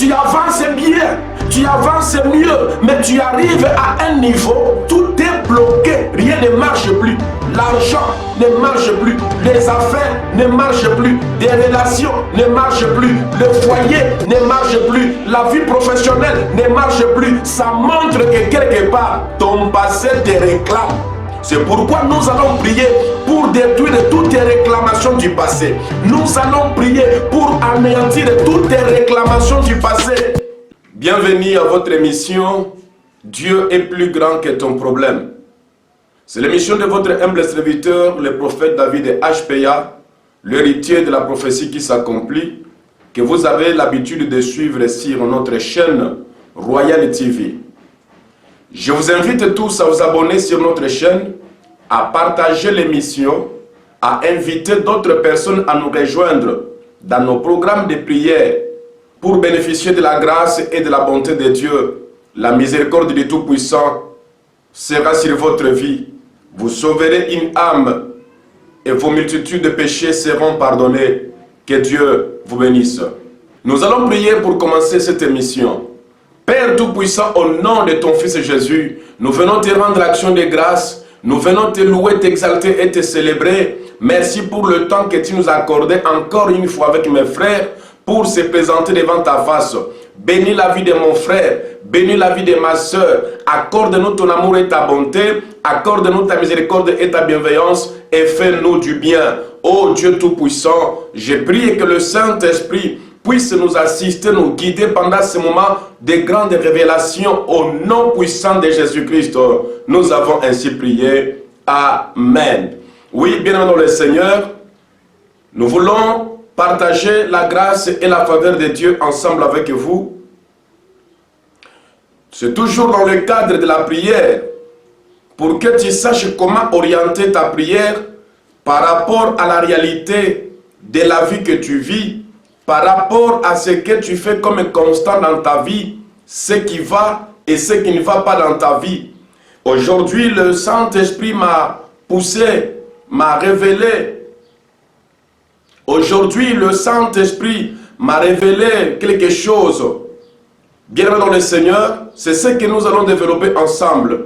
tu avances bien, tu avances mieux, mais tu arrives à un niveau, tout est bloqué, rien ne marche plus. L'argent ne marche plus, les affaires ne marchent plus, des relations ne marchent plus, le foyer ne marche plus, la vie professionnelle ne marche plus. Ça montre que quelque part, ton passé te réclame. C'est pourquoi nous allons prier pour détruire toutes les réclamations du passé. Nous allons prier pour anéantir toutes les réclamations du passé. Bienvenue à votre émission « Dieu est plus grand que ton problème ». C'est l'émission de votre humble serviteur, le prophète David HPA, l'héritier de la prophétie qui s'accomplit, que vous avez l'habitude de suivre sur notre chaîne Royal TV. Je vous invite tous à vous abonner sur notre chaîne, à partager l'émission, à inviter d'autres personnes à nous rejoindre dans nos programmes de prière pour bénéficier de la grâce et de la bonté de Dieu. La miséricorde du Tout-Puissant sera sur votre vie. Vous sauverez une âme et vos multitudes de péchés seront pardonnés. Que Dieu vous bénisse. Nous allons prier pour commencer cette émission. Père Tout-Puissant, au nom de ton Fils Jésus, nous venons te rendre l'action de grâce. Nous venons te louer, t'exalter et te célébrer. Merci pour le temps que tu nous as accordé encore une fois avec mes frères pour se présenter devant ta face. Bénis la vie de mon frère, bénis la vie de ma soeur. Accorde-nous ton amour et ta bonté. Accorde-nous ta miséricorde et ta bienveillance et fais-nous du bien. Ô Dieu Tout-Puissant, je prie que le Saint-Esprit puisse nous assister, nous guider pendant ce moment de grandes révélations au nom puissant de Jésus-Christ. Nous avons ainsi prié. Amen. Oui, bien-aimés dans le Seigneur, nous voulons partager la grâce et la faveur de Dieu ensemble avec vous. C'est toujours dans le cadre de la prière pour que tu saches comment orienter ta prière par rapport à la réalité de la vie que tu vis, par rapport à ce que tu fais comme constant dans ta vie, ce qui va et ce qui ne va pas dans ta vie. Aujourd'hui, le Saint-Esprit m'a poussé, m'a révélé. Aujourd'hui, le Saint-Esprit m'a révélé quelque chose. Bien dans le Seigneur, c'est ce que nous allons développer ensemble.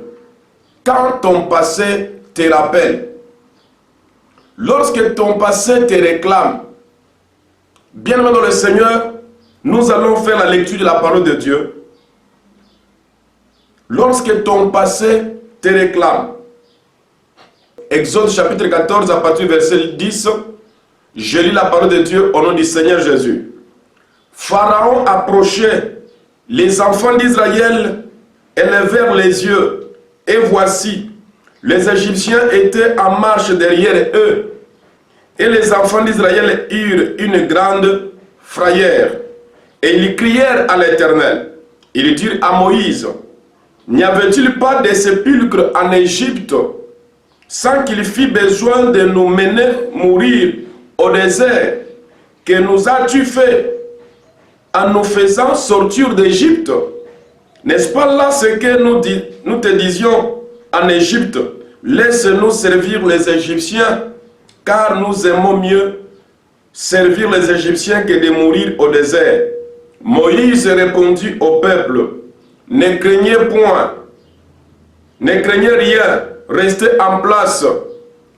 Quand ton passé te rappelle, lorsque ton passé te réclame, bien dans le Seigneur, nous allons faire la lecture de la parole de Dieu. Lorsque ton passé te réclame, Exode chapitre 14 à partir du verset 10, je lis la parole de Dieu au nom du Seigneur Jésus. Pharaon approchait, les enfants d'Israël élevèrent les yeux, et voici, les Égyptiens étaient en marche derrière eux, et les enfants d'Israël eurent une grande frayeur, et ils crièrent à l'Éternel. Ils dirent à Moïse, n'y avait-il pas de sépulcre en Égypte, sans qu'il fît besoin de nous mener mourir au désert? Que nous as-tu fait en nous faisant sortir d'Égypte? N'est-ce pas là ce que nous te disions en Égypte? Laisse-nous servir les Égyptiens, car nous aimons mieux servir les Égyptiens que de mourir au désert. Moïse répondit au peuple, ne craignez point, ne craignez rien, restez en place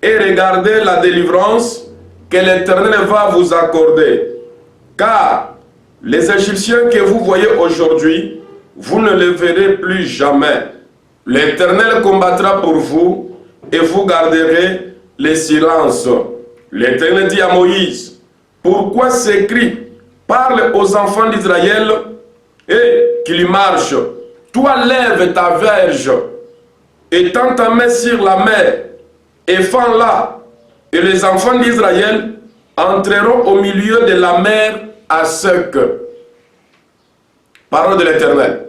et regardez la délivrance que l'Éternel va vous accorder. Car les Égyptiens que vous voyez aujourd'hui, vous ne les verrez plus jamais. L'Éternel combattra pour vous et vous garderez le silence. L'Éternel dit à Moïse, pourquoi ces cris? Parle aux enfants d'Israël et qu'ils marchent. Toi lève ta verge et tends ta main sur la mer et fends-la. Et les enfants d'Israël entreront au milieu de la mer à sec. Parole de l'Éternel.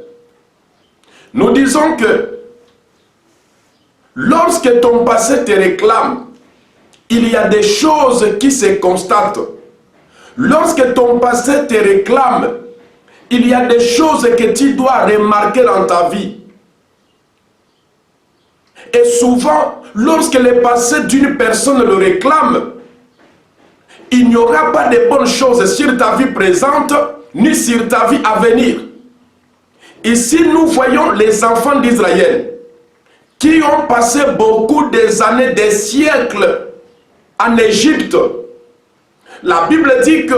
Nous disons que lorsque ton passé te réclame, il y a des choses qui se constatent. Lorsque ton passé te réclame, il y a des choses que tu dois remarquer dans ta vie. Et souvent, lorsque le passé d'une personne le réclame, il n'y aura pas de bonnes choses sur ta vie présente ni sur ta vie à venir. Ici, nous voyons les enfants d'Israël qui ont passé beaucoup des années, des siècles en Égypte. La Bible dit que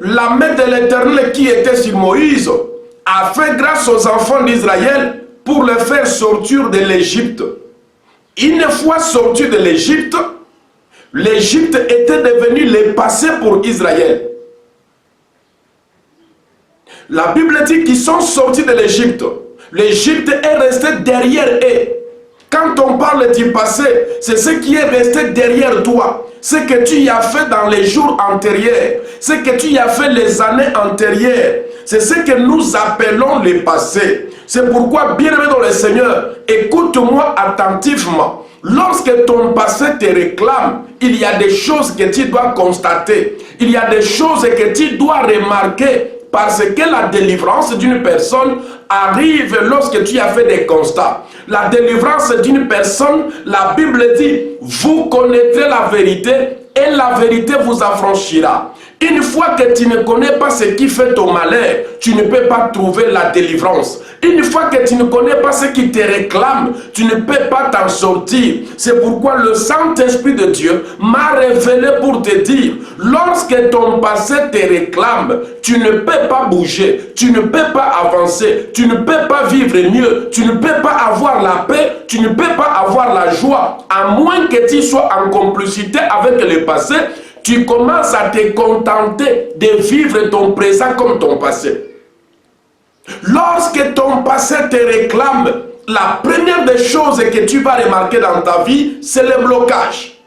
la main de l'Éternel qui était sur Moïse a fait grâce aux enfants d'Israël pour les faire sortir de l'Égypte. Une fois sortis de l'Égypte, l'Égypte était devenue le passé pour Israël. La Bible dit qu'ils sont sortis de l'Égypte. L'Égypte est restée derrière eux. Quand on parle du passé, c'est ce qui est resté derrière toi. Ce que tu y as fait dans les jours antérieurs. Ce que tu y as fait les années antérieures. C'est ce que nous appelons le passé. C'est pourquoi, bien-aimé dans le Seigneur, écoute-moi attentivement. Lorsque ton passé te réclame, il y a des choses que tu dois constater. Il y a des choses que tu dois remarquer. Parce que la délivrance d'une personne arrive lorsque tu as fait des constats. La délivrance d'une personne, la Bible dit, vous connaîtrez la vérité et la vérité vous affranchira. Une fois que tu ne connais pas ce qui fait ton malheur, tu ne peux pas trouver la délivrance. Une fois que tu ne connais pas ce qui te réclame, tu ne peux pas t'en sortir. C'est pourquoi le Saint-Esprit de Dieu m'a révélé pour te dire, lorsque ton passé te réclame, tu ne peux pas bouger, tu ne peux pas avancer, tu ne peux pas vivre mieux, tu ne peux pas avoir la paix, tu ne peux pas avoir la joie, à moins que tu sois en complicité avec le passé. Tu commences à te contenter de vivre ton présent comme ton passé. Lorsque ton passé te réclame, la première des choses que tu vas remarquer dans ta vie, c'est le blocage.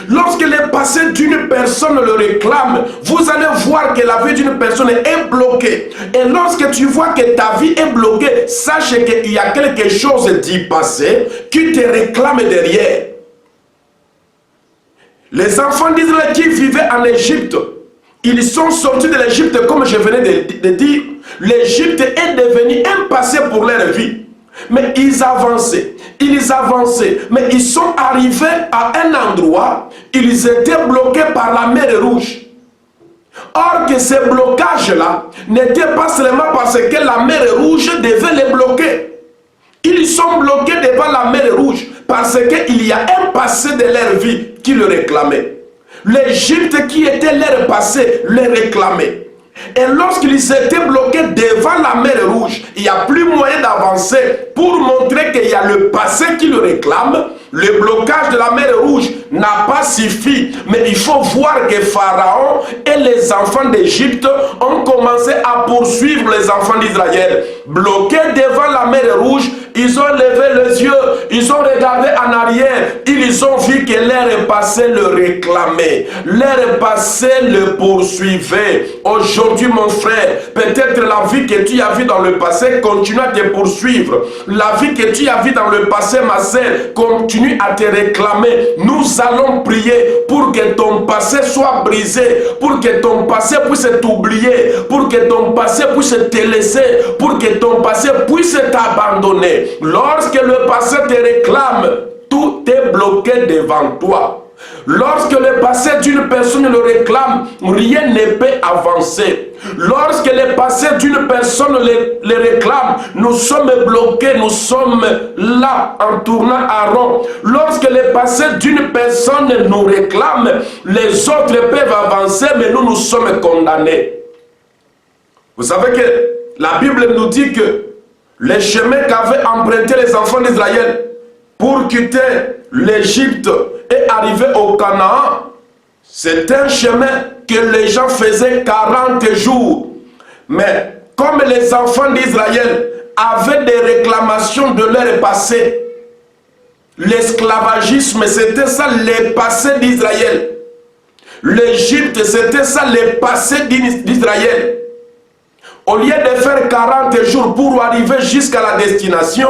Lorsque le passé d'une personne le réclame, vous allez voir que la vie d'une personne est bloquée. Et lorsque tu vois que ta vie est bloquée, sache qu'il y a quelque chose du passé qui te réclame derrière. Les enfants d'Israël qui vivaient en Égypte, ils sont sortis de l'Égypte comme je venais de dire. L'Égypte est devenue un passé pour leur vie. Mais ils avançaient, mais ils sont arrivés à un endroit, ils étaient bloqués par la mer Rouge. Or que ces blocages-là n'étaient pas seulement parce que la mer Rouge devait les bloquer. Ils sont bloqués devant la mer Rouge parce qu'il y a un passé de leur vie qui le réclamait. L'Égypte qui était leur passé les réclamait. Et lorsqu'ils étaient bloqués devant la mer Rouge, il n'y a plus moyen d'avancer pour montrer qu'il y a le passé qui le réclame. Le blocage de la mer Rouge n'a pas suffi, mais il faut voir que Pharaon et les enfants d'Égypte ont commencé à poursuivre les enfants d'Israël. Bloqués devant la mer Rouge, ils ont levé les yeux, ils ont regardé en arrière, ils ont vu que leur passé le réclamait, leur passé le poursuivait. Aujourd'hui, mon frère, peut-être la vie que tu as vue dans le passé continue à te poursuivre. La vie que tu as vue dans le passé, ma sœur, continue à te réclamer. Nous allons prier pour que ton passé soit brisé, pour que ton passé puisse t'oublier, pour que ton passé puisse te laisser, pour que ton passé puisse t'abandonner. Lorsque le passé te réclame, tout est bloqué devant toi. Lorsque le passé d'une personne le réclame, rien ne peut avancer. Lorsque le passé d'une personne le réclame, nous sommes bloqués, nous sommes là en tournant à rond. Lorsque le passé d'une personne nous réclame, les autres peuvent avancer, mais nous sommes condamnés. Vous savez que la Bible nous dit que les chemins qu'avaient emprunté les enfants d'Israël pour quitter l'Égypte et arriver au Canaan, c'est un chemin que les gens faisaient 40 jours. Mais comme les enfants d'Israël avaient des réclamations de leur passé, l'esclavagisme, c'était ça le passé d'Israël. L'Égypte, c'était ça le passé d'Israël. Au lieu de faire 40 jours pour arriver jusqu'à la destination,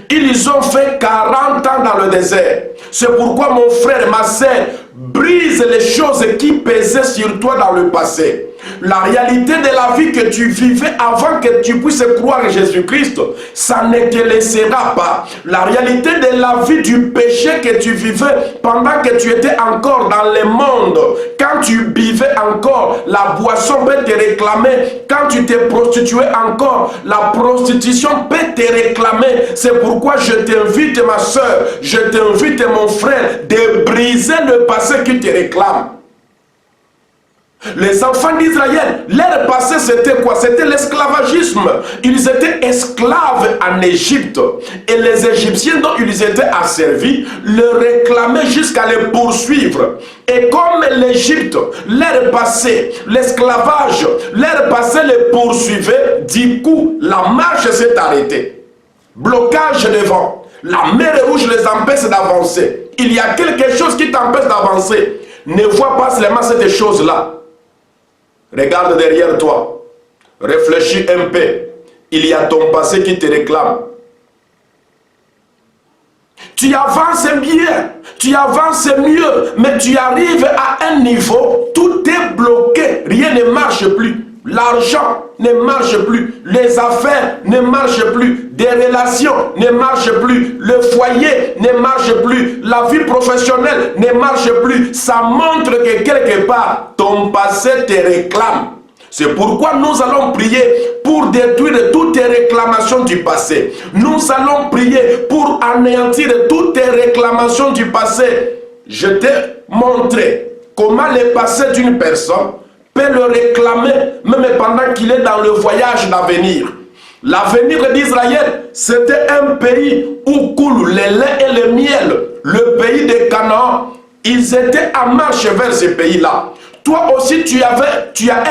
ils ont fait 40 ans dans le désert. C'est pourquoi mon frère, ma sœur, brise les choses qui pesaient sur toi dans le passé. La réalité de la vie que tu vivais avant que tu puisses croire en Jésus-Christ, ça ne te laissera pas. La réalité de la vie du péché que tu vivais pendant que tu étais encore dans le monde, quand tu buvais encore, la boisson peut te réclamer. Quand tu te prostituais encore, la prostitution peut te réclamer. C'est pourquoi je t'invite, ma soeur, je t'invite, mon frère, de briser le passé qui te réclame. Les enfants d'Israël, leur passé c'était quoi? C'était l'esclavagisme. Ils étaient esclaves en Égypte. Et les Égyptiens dont ils étaient asservis le réclamaient jusqu'à les poursuivre. Et comme l'Égypte, leur passé, l'esclavage, leur passé les poursuivait, du coup, la marche s'est arrêtée. Blocage devant. La mer Rouge les empêche d'avancer. Il y a quelque chose qui t'empêche d'avancer. Ne vois pas seulement cette chose-là. Regarde derrière toi, réfléchis un peu, il y a ton passé qui te réclame. Tu avances bien, tu avances mieux, mais tu arrives à un niveau, tout est bloqué, rien ne marche plus. L'argent ne marche plus, les affaires ne marchent plus, des relations ne marchent plus, le foyer ne marche plus, la vie professionnelle ne marche plus. Ça montre que quelque part, ton passé te réclame. C'est pourquoi nous allons prier pour détruire toutes les réclamations du passé. Nous allons prier pour anéantir toutes les réclamations du passé. Je t'ai montré comment le passé d'une personne peut le réclamer même pendant qu'il est dans le voyage d'avenir. L'avenir d'Israël, c'était un pays où coule le lait et le miel. Le pays de Canaan, ils étaient en marche vers ce pays-là. Toi aussi, tu as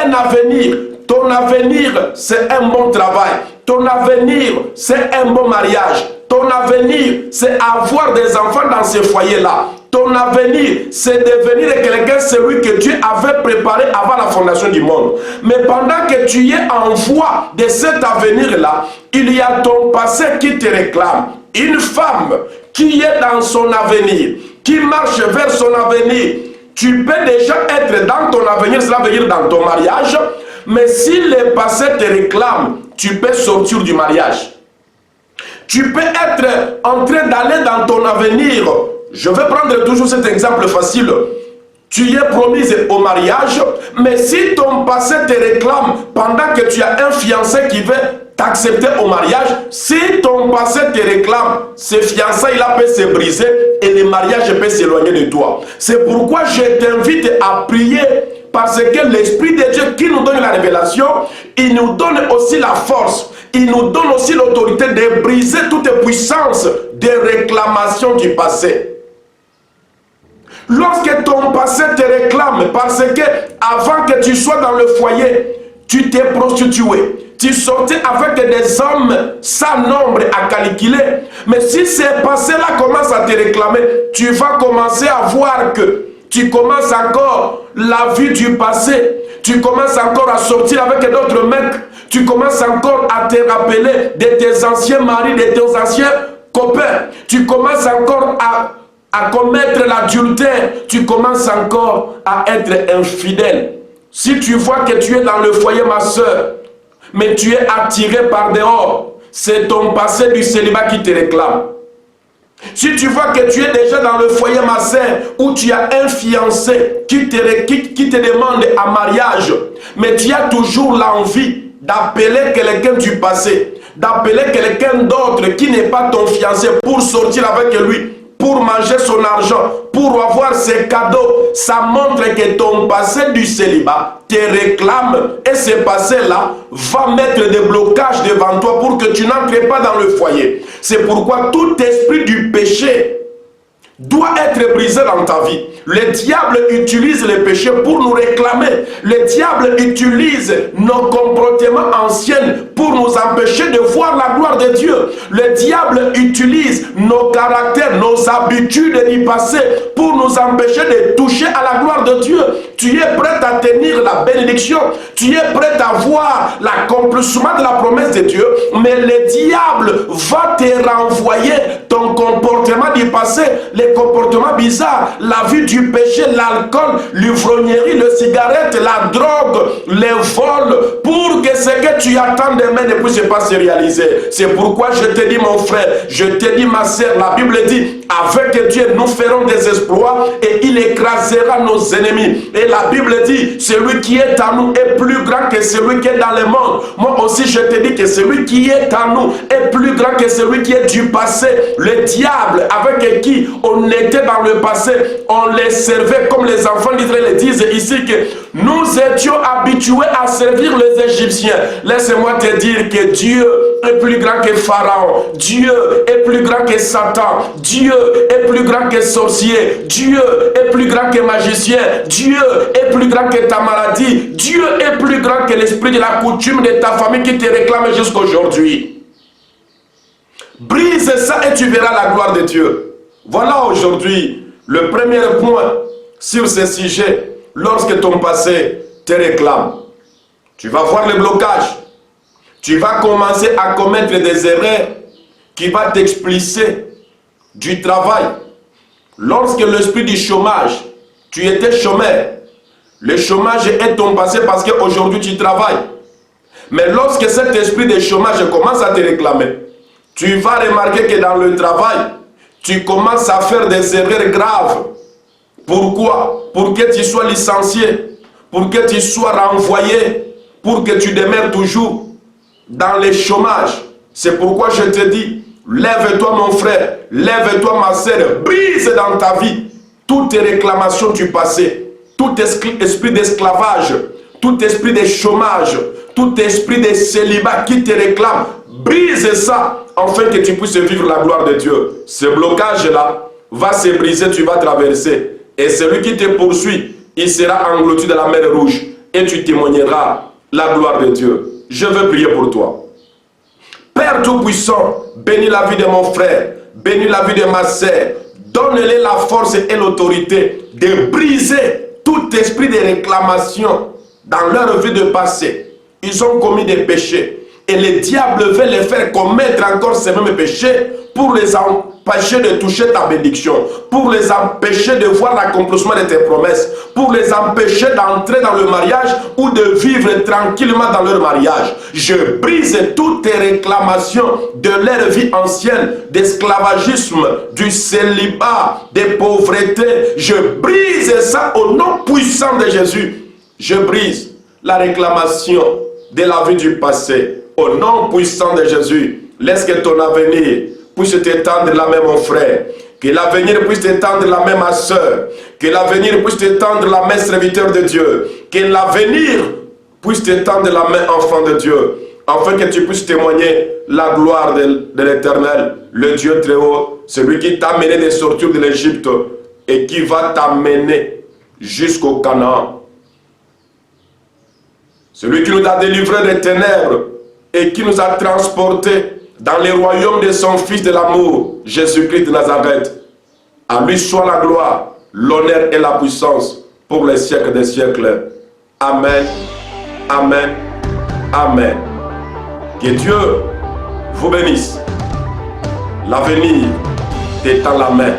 un avenir. Ton avenir, c'est un bon travail. Ton avenir, c'est un bon mariage. Ton avenir, c'est avoir des enfants dans ce foyer-là. Ton avenir, c'est devenir quelqu'un, celui que Dieu avait préparé avant la fondation du monde. Mais pendant que tu es en voie de cet avenir-là, il y a ton passé qui te réclame. Une femme qui est dans son avenir, qui marche vers son avenir, tu peux déjà être dans ton avenir, cela veut dire dans ton mariage, mais si le passé te réclame, tu peux sortir du mariage. Tu peux être en train d'aller dans ton avenir. Je vais prendre toujours cet exemple facile. Tu es promise au mariage, mais si ton passé te réclame pendant que tu as un fiancé qui veut t'accepter au mariage, si ton passé te réclame, ce fiançailles-là peut se briser et le mariage peut s'éloigner de toi. C'est pourquoi je t'invite à prier, parce que l'Esprit de Dieu qui nous donne la révélation, il nous donne aussi la force, il nous donne aussi l'autorité de briser toute puissance de réclamation du passé. Lorsque ton passé te réclame, parce que avant que tu sois dans le foyer, tu t'es prostitué, tu sortais avec des hommes sans nombre à calculer. Mais si ce passé-là commence à te réclamer, tu vas commencer à voir que tu commences encore la vie du passé. Tu commences encore à sortir avec d'autres mecs. Tu commences encore à te rappeler de tes anciens maris, de tes anciens copains. Tu commences encore à commettre l'adultère. Tu commences encore à être infidèle. Si tu vois que tu es dans le foyer, ma soeur, mais tu es attiré par dehors, c'est ton passé du célibat qui te réclame. Si tu vois que tu es déjà dans le foyer, ma soeur, où tu as un fiancé qui te demande en mariage, mais tu as toujours l'envie d'appeler quelqu'un du passé, d'appeler quelqu'un d'autre qui n'est pas ton fiancé pour sortir avec lui, pour manger son argent, pour avoir ses cadeaux, ça montre que ton passé du célibat te réclame et ce passé-là va mettre des blocages devant toi pour que tu n'entres pas dans le foyer. C'est pourquoi tout esprit du péché doit être brisé dans ta vie. Le diable utilise le péché pour nous réclamer. Le diable utilise nos comportements anciens pour nous empêcher de voir la gloire de Dieu. Le diable utilise nos caractères, nos habitudes du passé pour nous empêcher de toucher à la gloire de Dieu. Tu es prêt à tenir la bénédiction, tu es prêt à voir l'accomplissement de la promesse de Dieu, mais le diable va te renvoyer ton comportement du passé, les comportements bizarres, la vie du péché, l'alcool, l'ivrognerie, le cigarette, la drogue, les vols, pour que ce que tu attends demain ne puisse pas se réaliser. C'est pourquoi je te dis, mon frère, je te dis, ma sœur, la Bible dit, avec Dieu, nous ferons des exploits et il écrasera nos ennemis. Et la Bible dit, celui qui est en nous est plus grand que celui qui est dans le monde. Moi aussi, je te dis que celui qui est en nous est plus grand que celui qui est du passé. Le diable avec qui on était dans le passé, on les servait comme les enfants d'Israël disent ici que nous étions habitués à servir les Égyptiens. Laisse-moi te dire que Dieu est plus grand que Pharaon. Dieu est plus grand que Satan. Dieu est plus grand que sorcier. Dieu est plus grand que magicien. Dieu est plus grand que ta maladie. Dieu est plus grand que l'esprit de la coutume de ta famille qui te réclame jusqu'à aujourd'hui. Brise ça et tu verras la gloire de Dieu. Voilà aujourd'hui le premier point sur ce sujet. Lorsque ton passé te réclame, tu vas voir le blocage. Tu vas commencer à commettre des erreurs qui vont t'expulser du travail. Lorsque l'esprit du chômage, tu étais chômeur. Le chômage est ton passé parce qu'aujourd'hui tu travailles. Mais lorsque cet esprit de chômage commence à te réclamer, tu vas remarquer que dans le travail, tu commences à faire des erreurs graves. Pourquoi? Pour que tu sois licencié, pour que tu sois renvoyé, pour que tu demeures toujours dans le chômage. C'est pourquoi je te dis, lève-toi mon frère, lève-toi ma sœur, brise dans ta vie toutes les réclamations du passé, tout esprit d'esclavage, tout esprit de chômage, tout esprit de célibat qui te réclame, brise ça, afin que tu puisses vivre la gloire de Dieu. Ce blocage-là va se briser, tu vas traverser. Et celui qui te poursuit, il sera englouti dans la mer Rouge. Et tu témoigneras la gloire de Dieu. Je veux prier pour toi. Père Tout-Puissant, bénis la vie de mon frère, bénis la vie de ma sœur. Donne-les la force et l'autorité de briser tout esprit de réclamation dans leur vie de passé. Ils ont commis des péchés. Et le diable veut les faire commettre encore ces mêmes péchés pour les empêcher de toucher ta bénédiction, pour les empêcher de voir l'accomplissement de tes promesses, pour les empêcher d'entrer dans le mariage ou de vivre tranquillement dans leur mariage. Je brise toutes les réclamations de leur vie ancienne, d'esclavagisme, du célibat, de pauvreté. Je brise ça au nom puissant de Jésus. Je brise la réclamation de la vie du passé. Au nom puissant de Jésus, laisse que ton avenir puisse t'étendre la main, mon frère. Que l'avenir puisse t'étendre la main, ma soeur. Que l'avenir puisse t'étendre la main, serviteur de Dieu. Que l'avenir puisse t'étendre la main, enfant de Dieu. Afin que tu puisses témoigner la gloire de l'Éternel, le Dieu très haut, celui qui t'a amené de sortir de l'Égypte et qui va t'amener jusqu'au Canaan. Celui qui nous a délivrés des ténèbres et qui nous a transportés dans le royaume de son Fils de l'amour, Jésus-Christ de Nazareth. À lui soit la gloire, l'honneur et la puissance pour les siècles des siècles. Amen, amen, amen. Que Dieu vous bénisse. L'avenir t'étend la main.